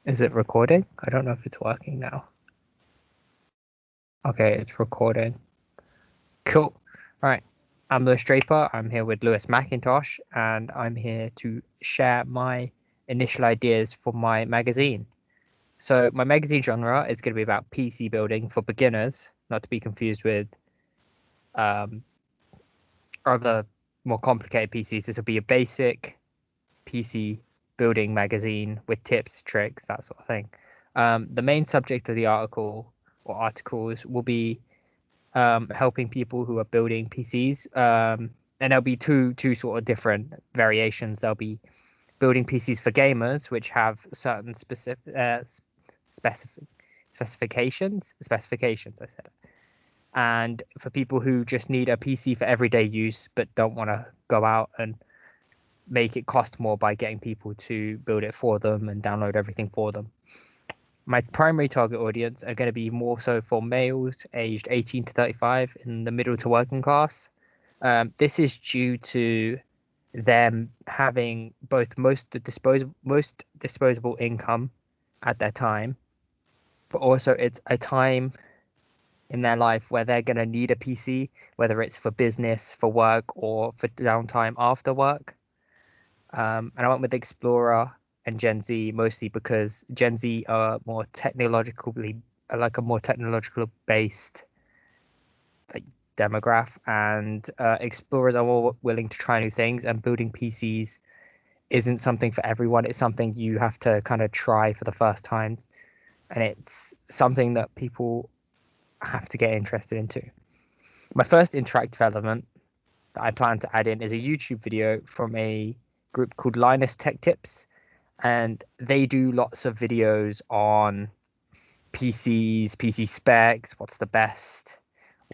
Is it recording? I don't know if it's working now. Okay, it's recording. Cool. All right. I'm Lewis Draper. I'm here with Lewis McIntosh, and I'm here to share my initial ideas for my magazine. So, my magazine genre is going to be about PC building for beginners, not to be confused with um, other more complicated PCs. This will be a basic PC building magazine with tips, tricks, that sort of thing. The main subject of the article or articles will be helping people who are building PCs. And there'll be two sort of different variations. There'll be building PCs for gamers, which have certain specific specifications. I said, and for people who just need a PC for everyday use but don't want to go out and make it cost more by getting people to build it for them and download everything for them. My primary target audience are going to be more so for males aged 18 to 35 in the middle to working class. This is due to them having both most disposable income at their time, but also it's a time in their life where they're going to need a PC, whether it's for business, for work, or for downtime after work. And I went with Explorer and Gen Z mostly because Gen Z are more technologically, like a more technological based like demographic, and Explorers are more willing to try new things. And building PCs isn't something for everyone. It's something you have to kind of try for the first time, and it's something that people have to get interested into. My first interactive element that I plan to add in is a YouTube video from a group called Linus Tech Tips, and they do lots of videos on PCs, PC specs, what's the best,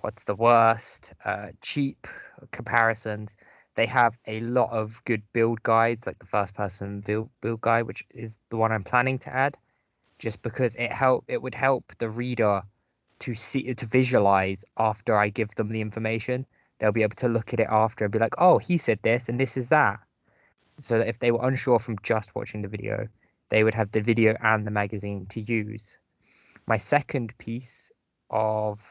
what's the worst, cheap comparisons. They have a lot of good build guides, like the first person build guide, which is the one I'm planning to add, just because it would help the reader to visualize after I give them the information. They'll be able to look at it after and be like, oh, he said this and this is that. So that if they were unsure from just watching the video, they would have the video and the magazine to use. My second piece of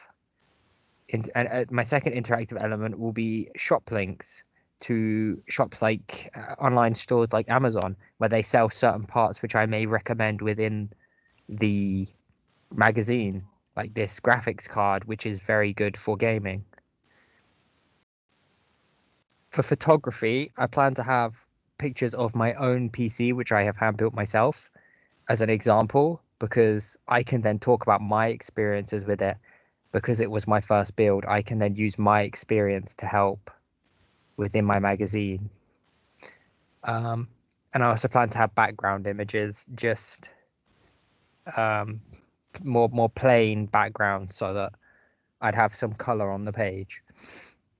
my second interactive element will be shop links to shops like online stores like Amazon, where they sell certain parts which I may recommend within the magazine, like this graphics card, which is very good for gaming. For photography, I plan to have pictures of my own PC, which I have hand built myself, as an example, because I can then talk about my experiences with it. Because it was my first build, I can then use my experience to help within my magazine. Um, and I also plan to have background images, just um, more plain backgrounds, so that I'd have some color on the page.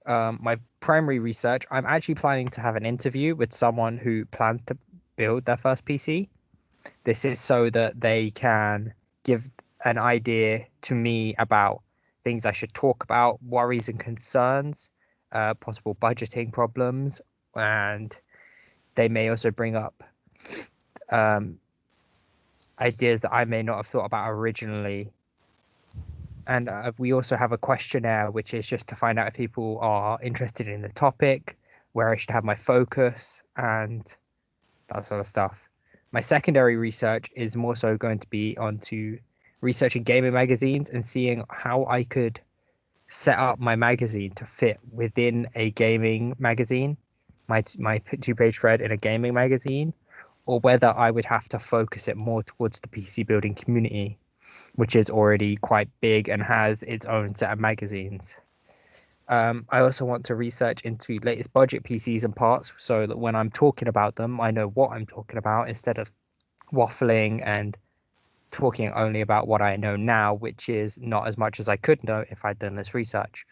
My primary research, I'm actually planning to have an interview with someone who plans to build their first PC. This is so that they can give an idea to me about things I should talk about, worries and concerns, possible budgeting problems, and they may also bring up um, ideas that I may not have thought about originally. And we also have a questionnaire, which is just to find out if people are interested in the topic, where I should have my focus, and that sort of stuff. My secondary research is more so going to be onto researching gaming magazines and seeing how I could set up my magazine to fit within a gaming magazine, my two-page thread in a gaming magazine, or whether I would have to focus it more towards the PC building community, which is already quite big and has its own set of magazines. I also want to research into latest budget PCs and parts so that when I'm talking about them, I know what I'm talking about instead of waffling and talking only about what I know now, which is not as much as I could know if I'd done this research.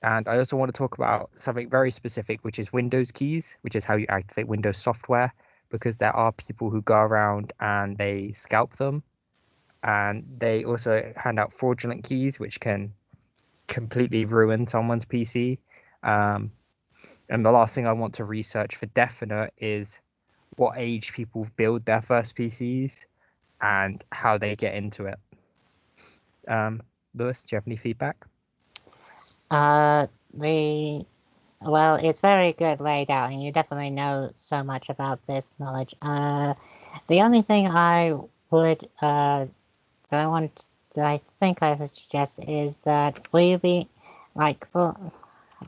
And I also want to talk about something very specific, which is Windows keys, which is how you activate Windows software, because there are people who go around and they scalp them. And they also hand out fraudulent keys, which can completely ruin someone's PC. Um, and the last thing I want to research for definite is what age people build their first PCs, and how they get into it. Lewis, do you have any feedback? Well, it's very good laid out, and you definitely know so much about this knowledge. The only thing I would that I think I would suggest is that will you be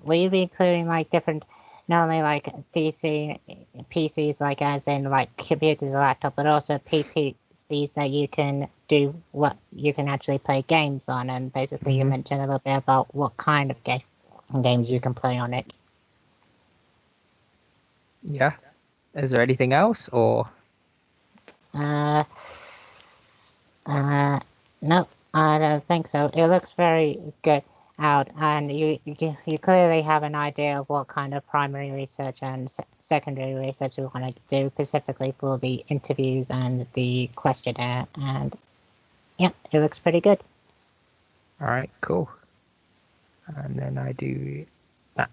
including like different, not only like PCs, like as in like computers or laptop, but also PCs that you can do what you can actually play games on, and basically you mentioned a little bit about what kind of games you can play on it. Yeah. Is there anything else, or? Uh, no, I don't think so. It looks very good out, and you clearly have an idea of what kind of primary research and secondary research you want to do specifically for the interviews and the questionnaire, and yeah, it looks pretty good. All right, cool. And then I do that.